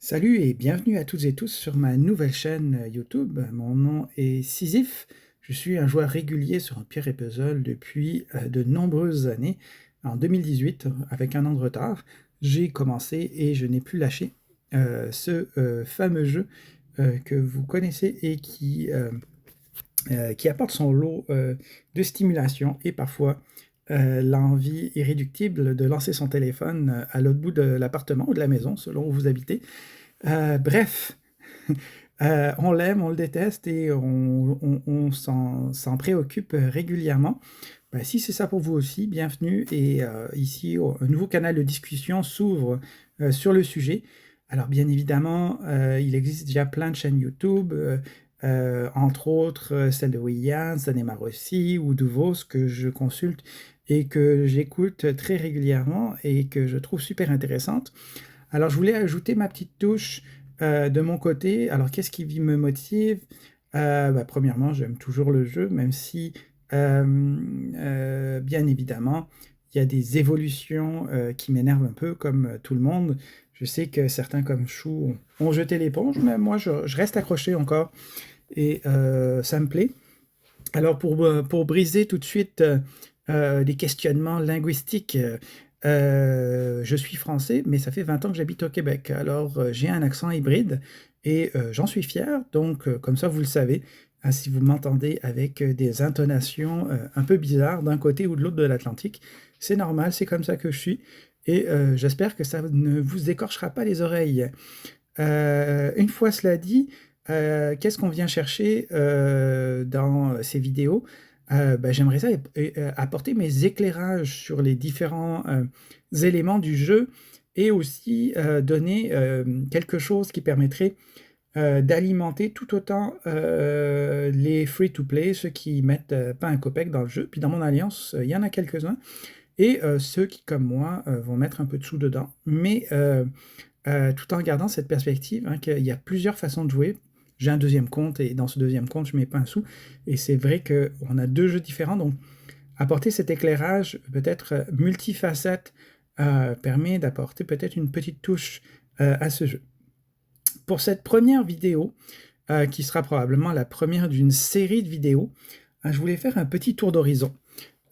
Salut et bienvenue à toutes et tous sur ma nouvelle chaîne YouTube. Mon nom est Sisyphe. Je suis un joueur régulier sur Empire et Puzzle depuis de nombreuses années. En 2018, avec un an de retard, j'ai commencé et je n'ai plus lâché ce fameux jeu que vous connaissez et qui apporte son lot de stimulation et parfois l'envie irréductible de lancer son téléphone à l'autre bout de l'appartement ou de la maison, selon où vous habitez. Bref, on l'aime, on le déteste et on s'en préoccupe régulièrement. Ben, si c'est ça pour vous aussi, bienvenue. Et ici, un nouveau canal de discussion s'ouvre sur le sujet. Alors bien évidemment, il existe déjà plein de chaînes YouTube, entre autres celle de Williams, Danemar aussi, ou de Vos, que je consulte et que j'écoute très régulièrement et que je trouve super intéressante. Alors, je voulais ajouter ma petite touche de mon côté. Alors, qu'est-ce qui me motive? Premièrement, j'aime toujours le jeu, même si, bien évidemment, il y a des évolutions qui m'énervent un peu, comme tout le monde. Je sais que certains, comme Chou, ont jeté l'éponge, mais moi, je reste accroché encore et ça me plaît. Alors, pour briser tout de suite les questionnements linguistiques, je suis français, mais ça fait 20 ans que j'habite au Québec. Alors, j'ai un accent hybride et j'en suis fier. Donc, comme ça, vous le savez, hein, si vous m'entendez avec des intonations un peu bizarres d'un côté ou de l'autre de l'Atlantique, c'est normal, c'est comme ça que je suis. Et j'espère que ça ne vous écorchera pas les oreilles. Une fois cela dit, qu'est-ce qu'on vient chercher dans ces vidéos? J'aimerais ça apporter mes éclairages sur les différents éléments du jeu et aussi donner quelque chose qui permettrait d'alimenter tout autant les free-to-play, ceux qui mettent pas un copec dans le jeu. Puis dans mon alliance, il y en a quelques-uns. Et ceux qui, comme moi, vont mettre un peu de sous dedans. Mais tout en gardant cette perspective, hein, qu'il y a plusieurs façons de jouer. J'ai un deuxième compte et dans ce deuxième compte, je ne mets pas un sou. Et c'est vrai qu'on a deux jeux différents. Donc, apporter cet éclairage peut-être multifacette permet d'apporter peut-être une petite touche à ce jeu. Pour cette première vidéo, qui sera probablement la première d'une série de vidéos, je voulais faire un petit tour d'horizon.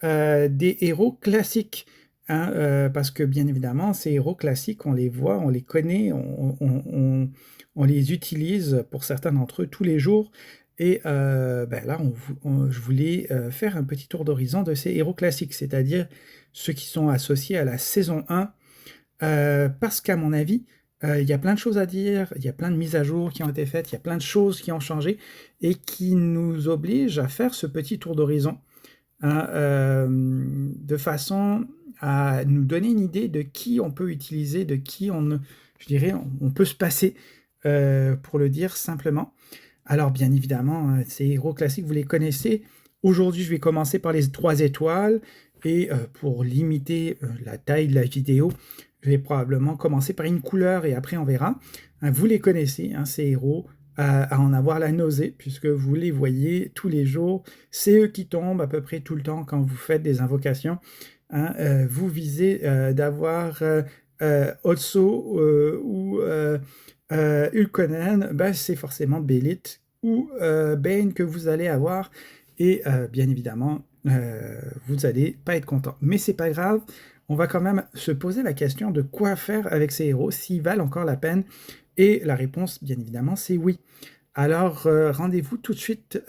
Des héros classiques, hein, parce que bien évidemment, ces héros classiques, on les voit, on les connaît, on les utilise pour certains d'entre eux tous les jours. Et là, je voulais faire un petit tour d'horizon de ces héros classiques, c'est-à-dire ceux qui sont associés à la saison 1, parce qu'à mon avis, il y a plein de choses à dire, il y a plein de mises à jour qui ont été faites, il y a plein de choses qui ont changé et qui nous obligent à faire ce petit tour d'horizon, hein, de façon à nous donner une idée de qui on peut utiliser, de qui je dirais, on peut se passer, pour le dire simplement. Alors bien évidemment, ces héros classiques, vous les connaissez. Aujourd'hui, je vais commencer par les 3 étoiles et pour limiter la taille de la vidéo, je vais probablement commencer par une couleur et après on verra. Hein, vous les connaissez, hein, ces héros, à en avoir la nausée, puisque vous les voyez tous les jours. C'est eux qui tombent à peu près tout le temps quand vous faites des invocations. Hein, vous visez d'avoir Otso ou Ulkonen, c'est forcément Bélith ou Bane que vous allez avoir. Et bien évidemment, vous n'allez pas être content. Mais c'est pas grave, on va quand même se poser la question de quoi faire avec ces héros, s'ils valent encore la peine. Et la réponse, bien évidemment, c'est oui. Alors, rendez-vous tout de suite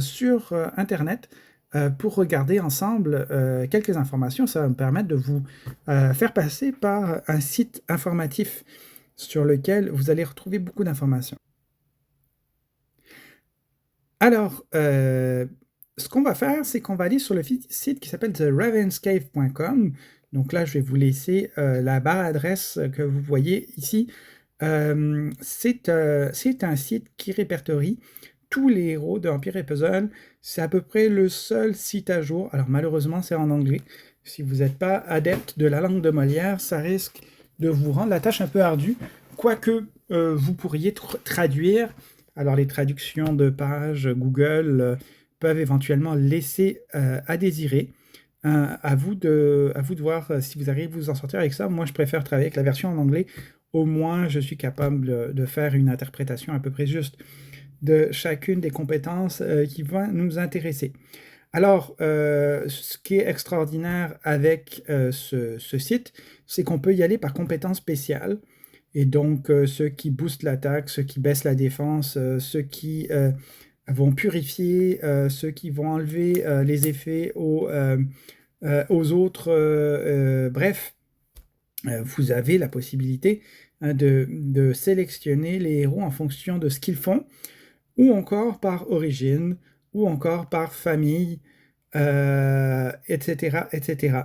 sur Internet pour regarder ensemble quelques informations. Ça va me permettre de vous faire passer par un site informatif sur lequel vous allez retrouver beaucoup d'informations. Alors, ce qu'on va faire, c'est qu'on va aller sur le site qui s'appelle theravenscave.com. Donc là, je vais vous laisser la barre adresse que vous voyez ici. C'est un site qui répertorie tous les héros de Empire et Puzzle. C'est à peu près le seul site à jour. Alors malheureusement, c'est en anglais. Si vous n'êtes pas adepte de la langue de Molière, ça risque de vous rendre la tâche un peu ardue. Quoique, vous pourriez traduire. Alors les traductions de pages Google peuvent éventuellement laisser à désirer. À vous de voir si vous arrivez à vous en sortir avec ça. Moi, je préfère travailler avec la version en anglais au moins je suis capable de faire une interprétation à peu près juste de chacune des compétences qui vont nous intéresser. Alors, ce qui est extraordinaire avec ce site, c'est qu'on peut y aller par compétences spéciales. Et donc, ceux qui boostent l'attaque, ceux qui baissent la défense, ceux qui vont purifier, ceux qui vont enlever les effets aux autres. Bref, vous avez la possibilité de sélectionner les héros en fonction de ce qu'ils font, ou encore par origine, ou encore par famille, etc., etc.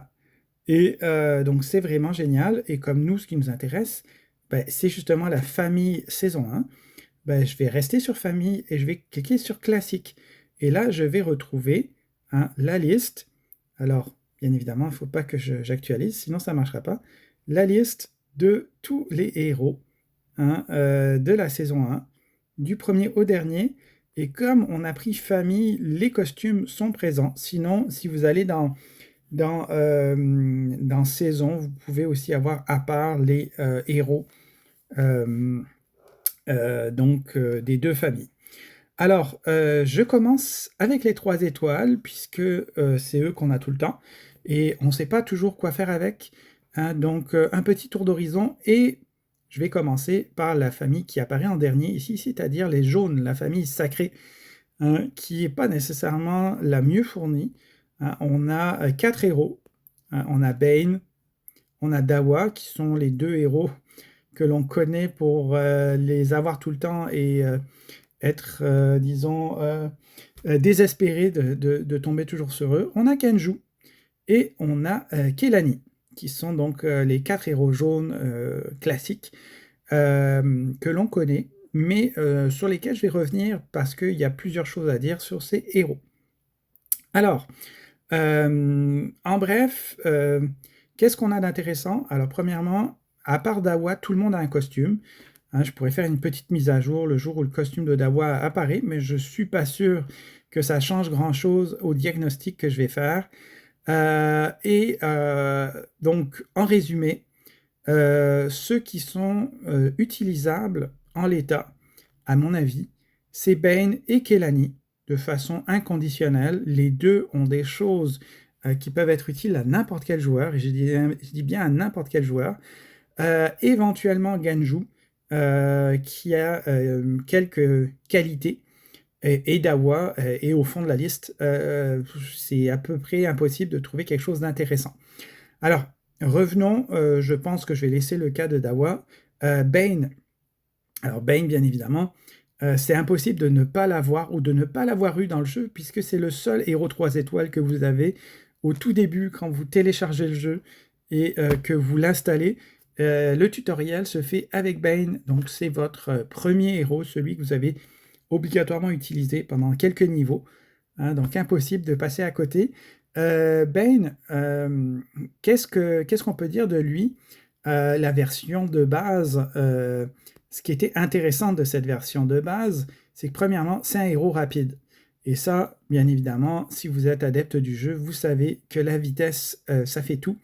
Et donc c'est vraiment génial. Et comme nous, ce qui nous intéresse, ben, c'est justement la famille saison 1. Ben, je vais rester sur famille et je vais cliquer sur classique. Et là, je vais retrouver la liste. Alors, bien évidemment, il ne faut pas que j'actualise, sinon ça ne marchera pas. La liste de tous les héros de la saison 1, du premier au dernier. Et comme on a pris famille, les costumes sont présents. Sinon, si vous allez dans saison, vous pouvez aussi avoir à part les héros des deux familles. Alors, je commence avec les 3 étoiles, puisque c'est eux qu'on a tout le temps, et on ne sait pas toujours quoi faire avec. Donc, un petit tour d'horizon, et je vais commencer par la famille qui apparaît en dernier ici, c'est-à-dire les jaunes, la famille sacrée, qui n'est pas nécessairement la mieux fournie. On a 4 héros. On a Bane, on a Dawa, qui sont les 2 héros que l'on connaît pour les avoir tout le temps et être, disons, désespéré de tomber toujours sur eux. On a Kenju et on a Kelani, qui sont donc les 4 héros jaunes classiques que l'on connaît, mais sur lesquels je vais revenir parce qu'il y a plusieurs choses à dire sur ces héros. Alors, en bref, qu'est-ce qu'on a d'intéressant? Alors, premièrement, à part Dawa, tout le monde a un costume. Je pourrais faire une petite mise à jour le jour où le costume de Dawa apparaît, mais je ne suis pas sûr que ça change grand-chose au diagnostic que je vais faire. Donc, en résumé, ceux qui sont utilisables en l'état, à mon avis, c'est Bane et Kelani, de façon inconditionnelle. Les deux ont des choses qui peuvent être utiles à n'importe quel joueur, et je dis bien à n'importe quel joueur. Éventuellement Ganju, qui a quelques qualités, et Dawa est au fond de la liste. C'est à peu près impossible de trouver quelque chose d'intéressant. Alors, revenons, je pense que je vais laisser le cas de Dawa. Bane. Alors Bane, bien évidemment, c'est impossible de ne pas l'avoir ou de ne pas l'avoir eu dans le jeu, puisque c'est le seul héros 3 étoiles que vous avez au tout début quand vous téléchargez le jeu et que vous l'installez. Le tutoriel se fait avec Bane, donc c'est votre premier héros, celui que vous avez obligatoirement utilisé pendant quelques niveaux, donc impossible de passer à côté. Bane, qu'est-ce qu'on peut dire de lui? La version de base, ce qui était intéressant de cette version de base, c'est que premièrement, c'est un héros rapide. Et ça, bien évidemment, si vous êtes adepte du jeu, vous savez que la vitesse, ça fait tout.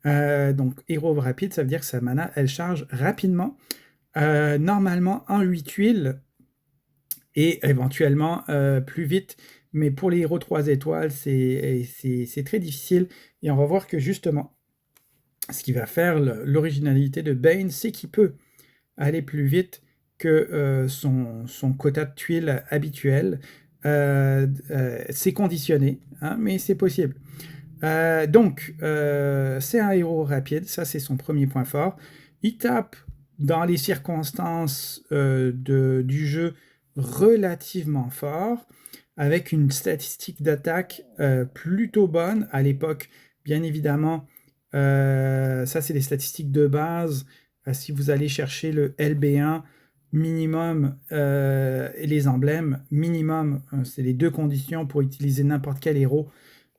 Donc, héros rapide, ça veut dire que sa mana, elle charge rapidement, normalement en 8 tuiles, et éventuellement plus vite. Mais pour les héros 3 étoiles, c'est très difficile. Et on va voir que justement, ce qui va faire l'originalité de Bane, c'est qu'il peut aller plus vite que son quota de tuiles habituel. C'est conditionné, mais c'est possible. Donc, c'est un héros rapide, ça c'est son premier point fort. Il tape dans les circonstances du jeu relativement fort, avec une statistique d'attaque plutôt bonne à l'époque, bien évidemment. Ça c'est les statistiques de base. Si vous allez chercher le LB1 minimum et les emblèmes minimum, c'est les deux conditions pour utiliser n'importe quel héros.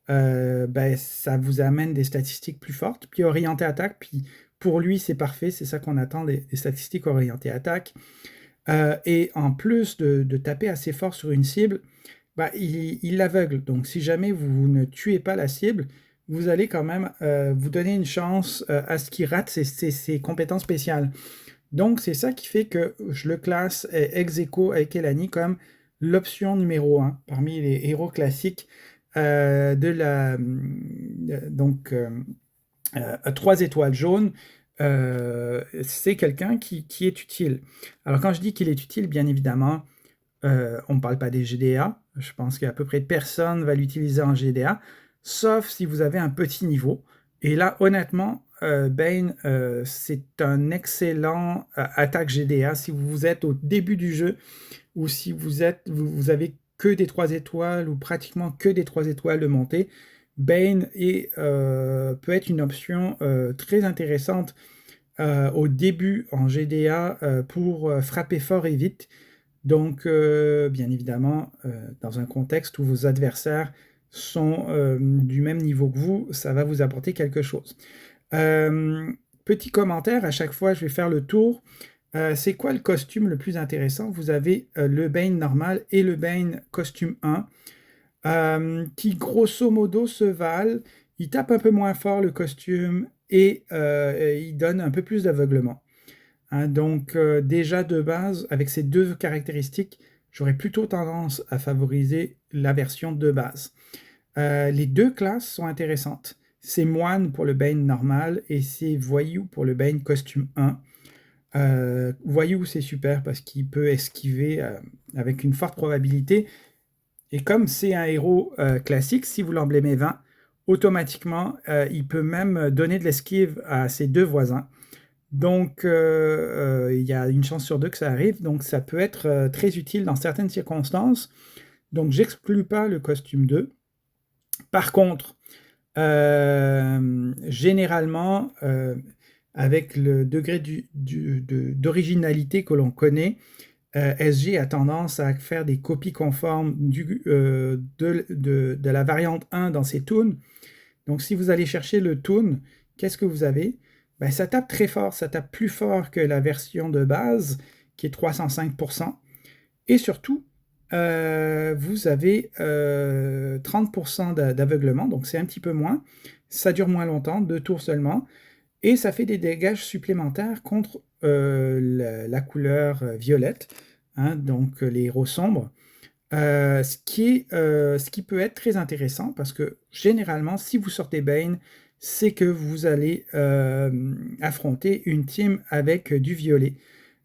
Ça vous amène des statistiques plus fortes, puis orienté attaque, puis pour lui c'est parfait, c'est ça qu'on attend, des statistiques orientées attaque. Et en plus de taper assez fort sur une cible, il l'aveugle. Donc si jamais vous ne tuez pas la cible, vous allez quand même vous donner une chance à ce qu'il rate ses compétences spéciales. Donc c'est ça qui fait que je le classe ex aequo avec Elani comme l'option numéro 1 parmi les héros classiques de la... donc 3 étoiles jaunes, c'est quelqu'un qui est utile. Alors quand je dis qu'il est utile, bien évidemment, on ne parle pas des GDA. Je pense qu'à peu près personne va l'utiliser en GDA, sauf si vous avez un petit niveau. Et là, honnêtement, Bane, c'est un excellent attaque GDA. Si vous êtes au début du jeu, ou si vous avez que des 3 étoiles, ou pratiquement que des 3 étoiles de montée, Bane peut être une option très intéressante au début en GDA pour frapper fort et vite. Donc, bien évidemment, dans un contexte où vos adversaires sont du même niveau que vous, ça va vous apporter quelque chose. Petit commentaire, à chaque fois je vais faire le tour. C'est quoi le costume le plus intéressant? Vous avez le Bane normal et le Bane costume 1, qui grosso modo se valent. Il tape un peu moins fort le costume et il donne un peu plus d'aveuglement. Hein, donc déjà de base, avec ces deux caractéristiques, j'aurais plutôt tendance à favoriser la version de base. Les deux classes sont intéressantes. C'est moine pour le Bane normal et c'est voyou pour le Bane costume 1. Voyou c'est super parce qu'il peut esquiver avec une forte probabilité. Et comme c'est un héros classique, si vous l'emblémez 20, automatiquement il peut même donner de l'esquive à ses deux voisins. Donc, il y a une chance sur deux que ça arrive, donc ça peut être très utile dans certaines circonstances. Donc, j'exclus pas le costume 2. Par contre, généralement, avec le degré d'originalité que l'on connaît, SG a tendance à faire des copies conformes de la variante 1 dans ses toons. Donc, si vous allez chercher le toon, qu'est-ce que vous avez? Ben, ça tape très fort, ça tape plus fort que la version de base, qui est 305%. Et surtout, vous avez 30% d'aveuglement, donc c'est un petit peu moins. Ça dure moins longtemps, 2 tours seulement. Et ça fait des dégâts supplémentaires contre la couleur violette, hein, donc les héros sombres. Ce qui peut être très intéressant, parce que généralement, si vous sortez Bane, c'est que vous allez affronter une team avec du violet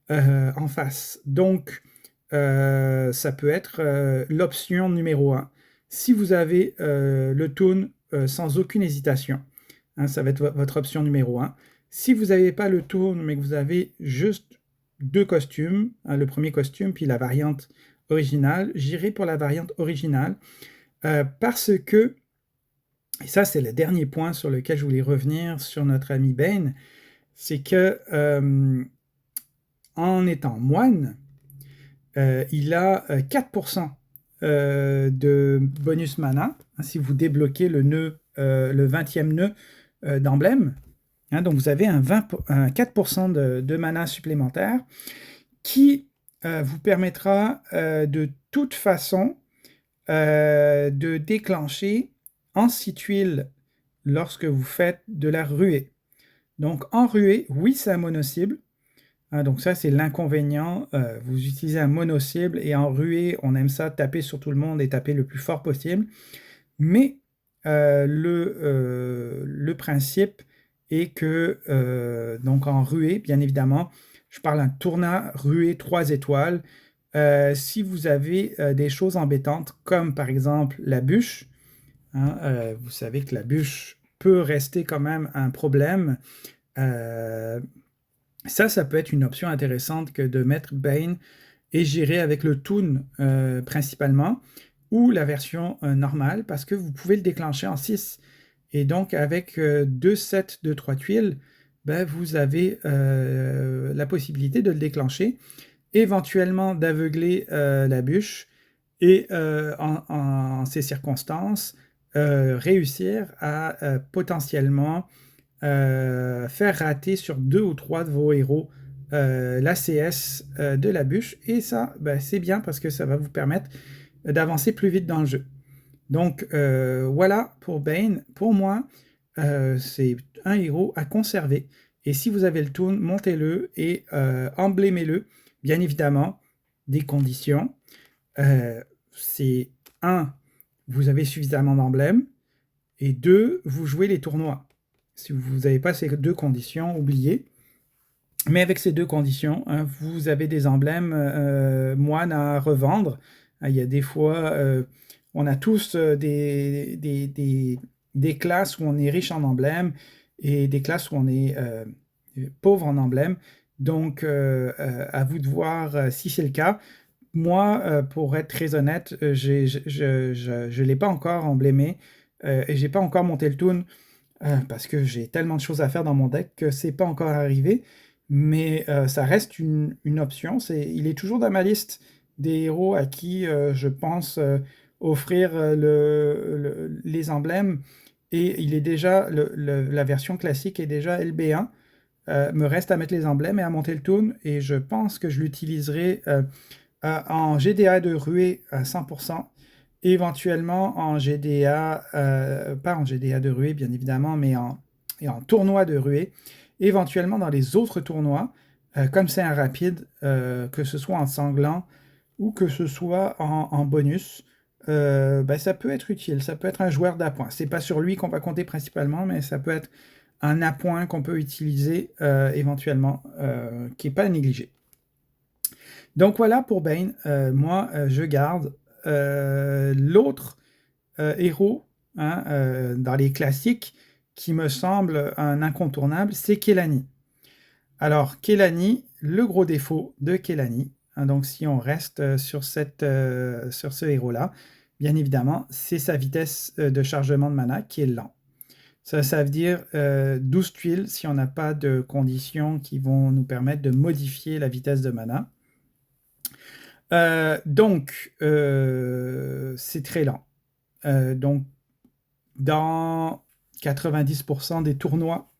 en face. Donc, ça peut être l'option numéro 1. Si vous avez le toon sans aucune hésitation, hein, ça va être votre option numéro 1. Si vous n'avez pas le toon, mais que vous avez juste deux costumes, hein, le premier costume, puis la variante originale, j'irai pour la variante originale, parce que, et ça c'est le dernier point sur lequel je voulais revenir sur notre ami Bane, c'est que en étant moine, il a 4% de bonus mana, hein, si vous débloquez le 20e nœud d'emblème. Hein, donc vous avez un 4% de mana supplémentaire qui vous permettra de toute façon de déclencher en 6 tuiles lorsque vous faites de la ruée. Donc en ruée, oui, c'est un mono-cible. Hein, donc ça, c'est l'inconvénient. Vous utilisez un mono-cible et en ruée, on aime ça taper sur tout le monde et taper le plus fort possible. Mais le principe est que, donc en ruée, bien évidemment, je parle d'un tournant ruée 3 étoiles. Si vous avez des choses embêtantes, comme par exemple la bûche, hein, vous savez que la bûche peut rester quand même un problème. Ça peut être une option intéressante que de mettre Bane et gérer avec le toon principalement, ou la version normale, parce que vous pouvez le déclencher en 6. Et donc, avec 2 sets de 3 tuiles, ben, vous avez la possibilité de le déclencher, éventuellement d'aveugler la bûche, et en ces circonstances, réussir à potentiellement faire rater sur 2 ou 3 de vos héros l'ACS de la bûche. Et ça, ben, c'est bien parce que ça va vous permettre d'avancer plus vite dans le jeu. Donc voilà pour Bane. Pour moi, c'est un héros à conserver. Et si vous avez le toon, montez-le et emblémez-le. Bien évidemment, des conditions. C'est 1, vous avez suffisamment d'emblèmes, et 2, vous jouez les tournois. Si vous n'avez pas ces 2 conditions, oubliez. Mais avec ces 2 conditions, hein, vous avez des emblèmes moines à revendre. Il y a des fois, on a tous des classes où on est riche en emblèmes et des classes où on est pauvre en emblèmes. Donc, à vous de voir si c'est le cas. Moi, pour être très honnête, je l'ai pas encore emblémé et j'ai pas encore monté le toon parce que j'ai tellement de choses à faire dans mon deck que c'est pas encore arrivé. Mais ça reste une option. Il est toujours dans ma liste des héros à qui je pense offrir les emblèmes. Et il est déjà la version classique est déjà LB1. Me reste à mettre les emblèmes et à monter le toon. Et je pense que je l'utiliserai en GDA de ruée à 100%, éventuellement en GDA, pas en GDA de ruée bien évidemment, mais en tournoi de ruée, éventuellement dans les autres tournois, comme c'est un rapide, que ce soit en sanglant ou que ce soit en bonus, ça peut être utile, ça peut être un joueur d'appoint. C'est pas sur lui qu'on va compter principalement, mais ça peut être un appoint qu'on peut utiliser éventuellement, qui n'est pas négligé. Donc voilà pour Bane. Moi, je garde l'autre héros hein, dans les classiques qui me semble un incontournable, c'est Khelani. Alors, Khelani, le gros défaut de Khelani, hein, donc si on reste sur ce héros-là, bien évidemment, c'est sa vitesse de chargement de mana qui est lent. Ça veut dire 12 tuiles si on n'a pas de conditions qui vont nous permettre de modifier la vitesse de mana. Donc, c'est très lent. Donc, dans 90% des tournois,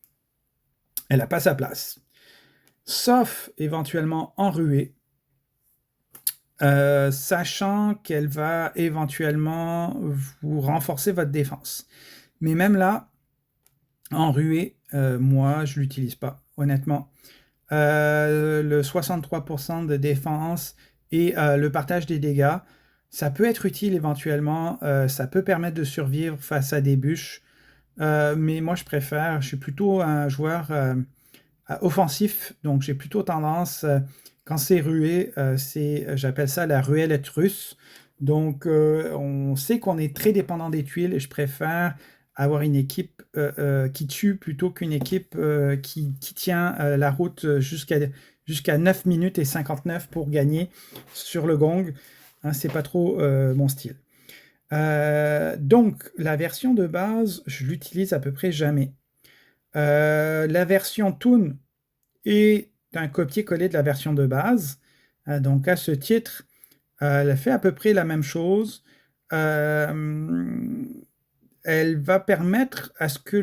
elle n'a pas sa place. Sauf éventuellement en ruée, sachant qu'elle va éventuellement vous renforcer votre défense. Mais même là, en ruée, moi, je ne l'utilise pas, honnêtement. Le 63% de défense et le partage des dégâts, ça peut être utile éventuellement, ça peut permettre de survivre face à des bûches, mais moi je suis plutôt un joueur offensif, donc j'ai plutôt tendance, quand c'est ruée, j'appelle ça la ruellette russe, donc on sait qu'on est très dépendant des tuiles et je préfère avoir une équipe qui tue plutôt qu'une équipe qui tient la route jusqu'à 9 minutes et 59 pour gagner sur le gong. Hein, c'est pas trop mon style. Donc, la version de base, je l'utilise à peu près jamais. La version Toon est un copier-coller de la version de base. Donc, à ce titre, elle fait à peu près la même chose. Elle va permettre à ce que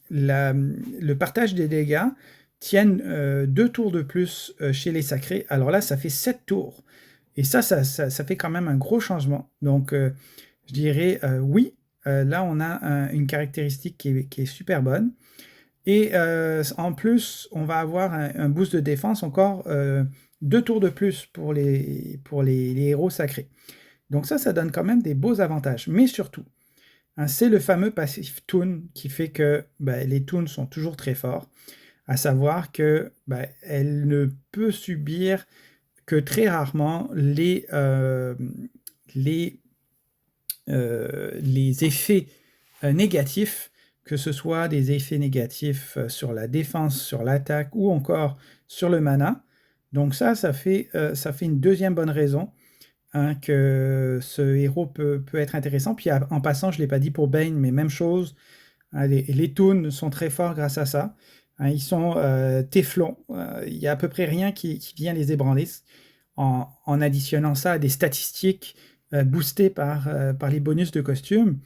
le partage des dégâts tienne 2 tours de plus chez les sacrés. Alors là, ça fait 7 tours. Et ça fait quand même un gros changement. Donc, je dirais oui. Là, on a une caractéristique qui est super bonne. Et en plus, on va avoir un boost de défense encore 2 tours de plus pour les héros sacrés. Donc ça donne quand même des beaux avantages. Mais surtout, hein, c'est le fameux passif Toon qui fait que les Toons sont toujours très forts, à savoir que elle ne peut subir que très rarement les effets négatifs, que ce soit des effets négatifs sur la défense, sur l'attaque ou encore sur le mana. Donc ça fait une deuxième bonne raison hein, que ce héros peut être intéressant. Puis en passant, je ne l'ai pas dit pour Bane, mais même chose, hein, les Toons sont très forts grâce à ça. Hein, ils sont téflons. Il n'y a à peu près rien qui vient les ébranler en additionnant ça à des statistiques boostées par les bonus de costume.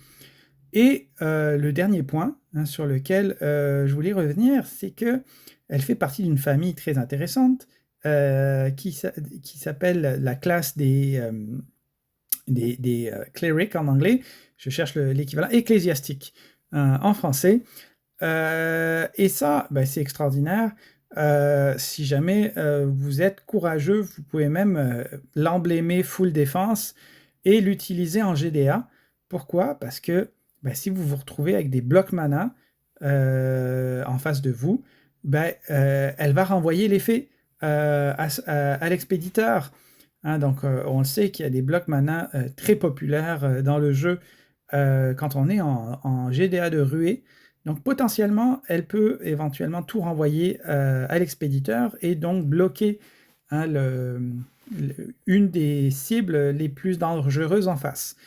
Et le dernier point hein, sur lequel je voulais revenir, c'est qu'elle fait partie d'une famille très intéressante qui s'appelle la classe des clerics en anglais. Je cherche l'équivalent ecclésiastique en français. Et ça, ben, c'est extraordinaire. Si jamais vous êtes courageux, vous pouvez même l'emblémer full défense et l'utiliser en GDA. Pourquoi? Parce que ben, si vous vous retrouvez avec des blocs mana en face de vous, ben, elle va renvoyer l'effet à l'expéditeur. Hein, donc, on le sait qu'il y a des blocs mana très populaires dans le jeu quand on est en GDA de ruée. Donc potentiellement, elle peut éventuellement tout renvoyer à l'expéditeur et donc bloquer hein, une des cibles les plus dangereuses en face.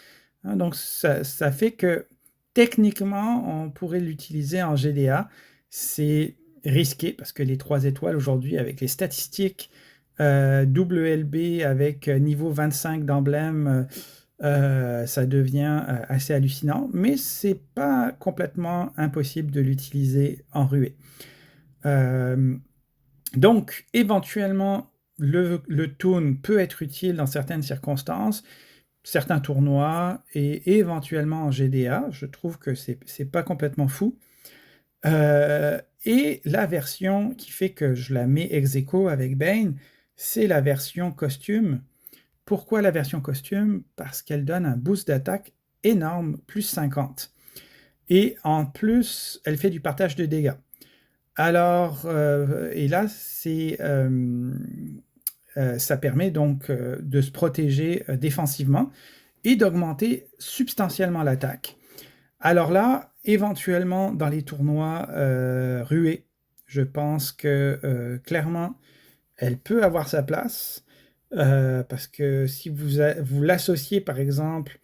Hein, donc ça fait que techniquement, on pourrait l'utiliser en GDA. C'est risqué parce que les 3 étoiles aujourd'hui, avec les statistiques WLB avec niveau 25 d'emblème, ça devient assez hallucinant, mais c'est pas complètement impossible de l'utiliser en ruée. Donc, éventuellement, le toon peut être utile dans certaines circonstances, certains tournois, et éventuellement en GDA. Je trouve que c'est pas complètement fou. Et la version qui fait que je la mets ex aequo avec Bane, c'est la version costume. Pourquoi la version costume? Parce qu'elle donne un boost d'attaque énorme, plus 50. Et en plus, elle fait du partage de dégâts. Alors, et là, ça permet donc de se protéger défensivement et d'augmenter substantiellement l'attaque. Alors là, éventuellement, dans les tournois rués, je pense que clairement, elle peut avoir sa place. Parce que si vous l'associez par exemple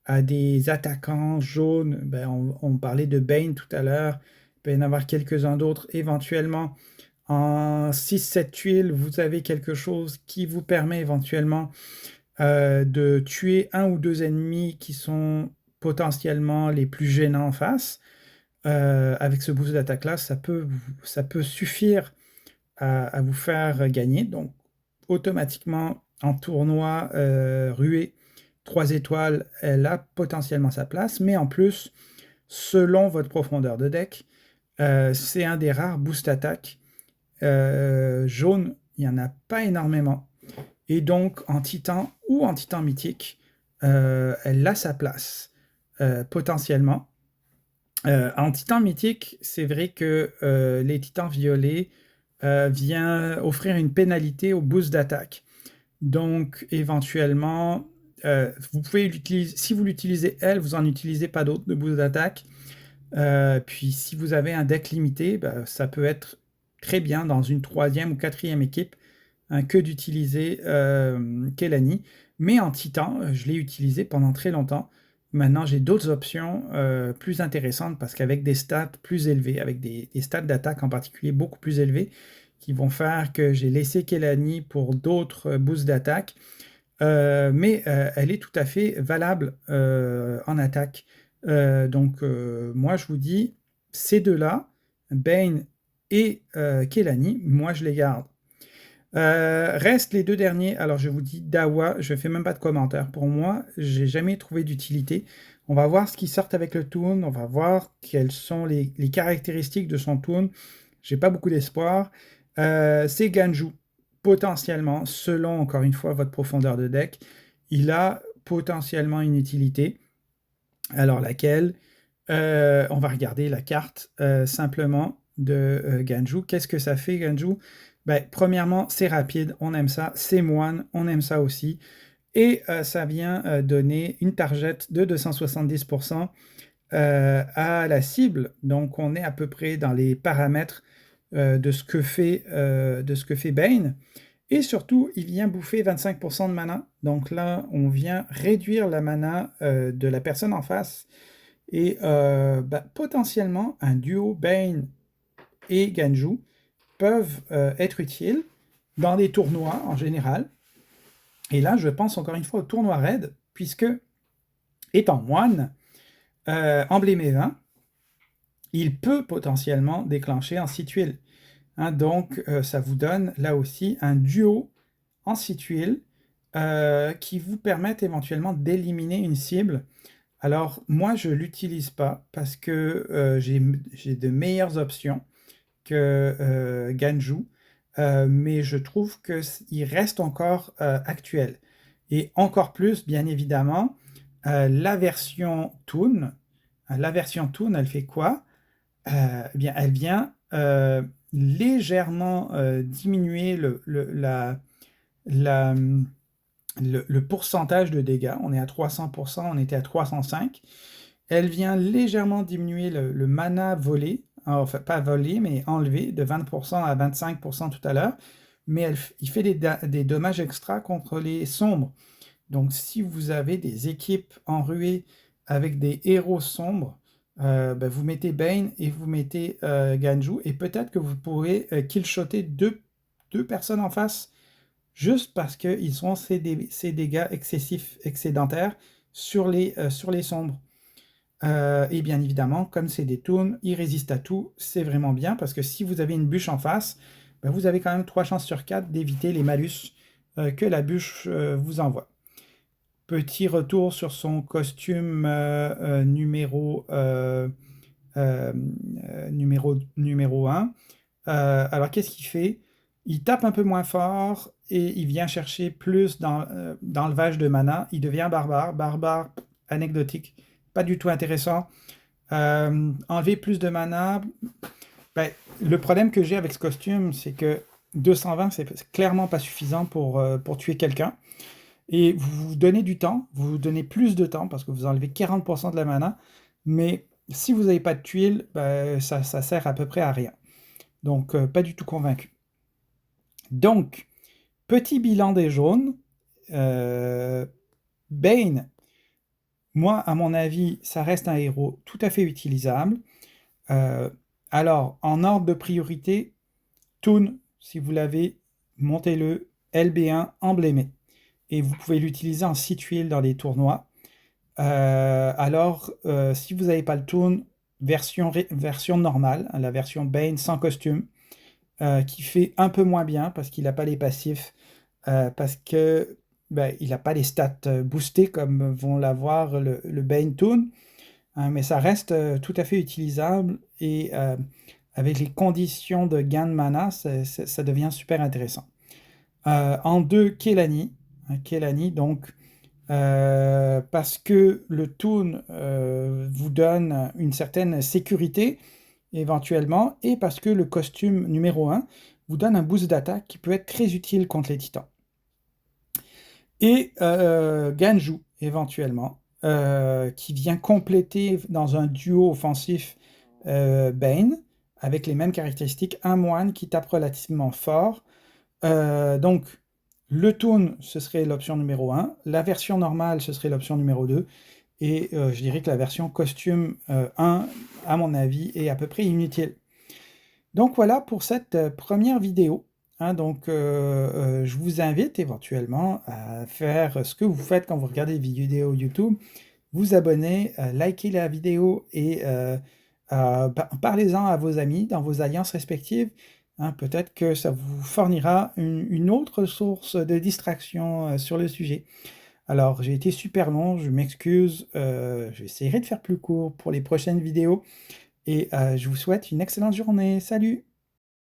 à des attaquants jaunes, ben on parlait de Bane tout à l'heure, il peut y en avoir quelques-uns d'autres. Éventuellement, en 6-7 tuiles, vous avez quelque chose qui vous permet éventuellement de tuer un ou deux ennemis qui sont potentiellement les plus gênants en face. Avec ce boost d'attaque-là, ça peut suffire à vous faire gagner. Donc, automatiquement, en tournoi ruée, 3 étoiles, elle a potentiellement sa place, mais en plus, selon votre profondeur de deck, c'est un des rares boost attaques jaune, il n'y en a pas énormément. Et donc, en titan ou en titan mythique, elle a sa place, potentiellement. En titan mythique, c'est vrai que les titans violets vient offrir une pénalité au boost d'attaque. Donc, éventuellement, vous pouvez l'utiliser. Si vous l'utilisez elle, vous n'en utilisez pas d'autres de boost d'attaque. Puis, si vous avez un deck limité, bah, ça peut être très bien dans une 3e ou 4e équipe hein, que d'utiliser Kelani. Mais en Titan, je l'ai utilisé pendant très longtemps. Maintenant, j'ai d'autres options plus intéressantes parce qu'avec des stats plus élevés, avec des stats d'attaque en particulier beaucoup plus élevés, qui vont faire que j'ai laissé Kelani pour d'autres boosts d'attaque. Mais elle est tout à fait valable en attaque. Donc, moi, je vous dis, ces deux-là, Bane et Kelani, moi, je les garde. Restent les deux derniers. Alors, je vous dis, Dawa, je fais même pas de commentaire. Pour moi, j'ai jamais trouvé d'utilité. On va voir ce qui sort avec le toon. On va voir quelles sont les caractéristiques de son toon. J'ai pas beaucoup d'espoir. C'est Ganju, potentiellement, selon encore une fois votre profondeur de deck, il a potentiellement une utilité. Alors laquelle? On va regarder la carte simplement de Ganju. Qu'est-ce que ça fait Ganju? Ben, premièrement, c'est rapide, on aime ça. C'est moine, on aime ça aussi. Et ça vient donner une target de 270% à la cible. Donc on est à peu près dans les paramètres de ce que fait Bane. Et surtout, il vient bouffer 25% de mana. Donc là, on vient réduire la mana de la personne en face. Et potentiellement, un duo Bane et Ganju peuvent être utiles dans des tournois en général. Et là, je pense encore une fois au tournoi raid, puisque, étant moine, emblémé 20, il peut potentiellement déclencher en 6 tuiles. Hein, donc, ça vous donne là aussi un duo en 6 tuiles qui vous permettent éventuellement d'éliminer une cible Alors moi, je l'utilise pas parce que j'ai de meilleures options que Ganju, mais je trouve qu'il reste encore actuel. Et encore plus, bien évidemment, la version Toon. La version Toon, elle fait quoi? Eh bien, elle vient légèrement diminuer la, le pourcentage de dégâts. On est à 300%, on était à 305. Elle vient légèrement diminuer le mana volé, enfin pas volé, mais enlevé, de 20% à 25% tout à l'heure, mais il fait des dommages extra contre les sombres. Donc si vous avez des équipes enruées avec des héros sombres, ben, vous mettez Bane et vous mettez Ganju, et peut-être que vous pourrez killshotter deux personnes en face, juste parce qu'ils ont ces dégâts excessifs, excédentaires sur les sombres. Et bien évidemment, comme c'est des toons, ils résistent à tout, c'est vraiment bien, parce que si vous avez une bûche en face, ben vous avez quand même 3 chances sur 4 d'éviter les malus que la bûche vous envoie. Petit retour sur son costume numéro 1. Alors qu'est-ce qu'il fait? Il tape un peu moins fort et il vient chercher plus d'enlevage de mana. Il devient barbare. Barbare anecdotique, pas du tout intéressant. Enlever plus de mana. Ben, le problème que j'ai avec ce costume, c'est que 220, c'est clairement pas suffisant pour tuer quelqu'un. Et vous vous donnez du temps, vous vous donnez plus de temps parce que vous enlevez 40% de la mana, mais si vous n'avez pas de tuiles, bah, ça sert à peu près à rien. Donc, pas du tout convaincu. Donc, petit bilan des jaunes. Bane, moi, à mon avis, ça reste un héros tout à fait utilisable. Alors, en ordre de priorité, Toon, si vous l'avez, montez-le, LB1 emblémé. Et vous pouvez l'utiliser en 6 tuiles dans les tournois. Alors, si vous n'avez pas le Toon, version normale, la version Bane sans costume, qui fait un peu moins bien parce qu'il n'a pas les passifs, parce que ben, il n'a pas les stats boostées comme vont l'avoir le Bane Toon, hein, mais ça reste tout à fait utilisable et avec les conditions de gain de mana, ça devient super intéressant. En 2, Kelani. Kelani, donc parce que le toon vous donne une certaine sécurité éventuellement, et parce que le costume numéro 1 vous donne un boost d'attaque qui peut être très utile contre les titans. Et Ganju éventuellement, qui vient compléter dans un duo offensif Bane, avec les mêmes caractéristiques, un moine qui tape relativement fort. Donc le toon, ce serait l'option numéro 1, la version normale, ce serait l'option numéro 2, et je dirais que la version costume 1, à mon avis, est à peu près inutile. Donc voilà pour cette première vidéo. Hein, donc je vous invite éventuellement à faire ce que vous faites quand vous regardez des vidéos YouTube, vous abonner, liker la vidéo et parlez-en à vos amis dans vos alliances respectives. Hein, peut-être que ça vous fournira une autre source de distraction sur le sujet. Alors, j'ai été super long, je m'excuse, j'essaierai de faire plus court pour les prochaines vidéos, et je vous souhaite une excellente journée. Salut!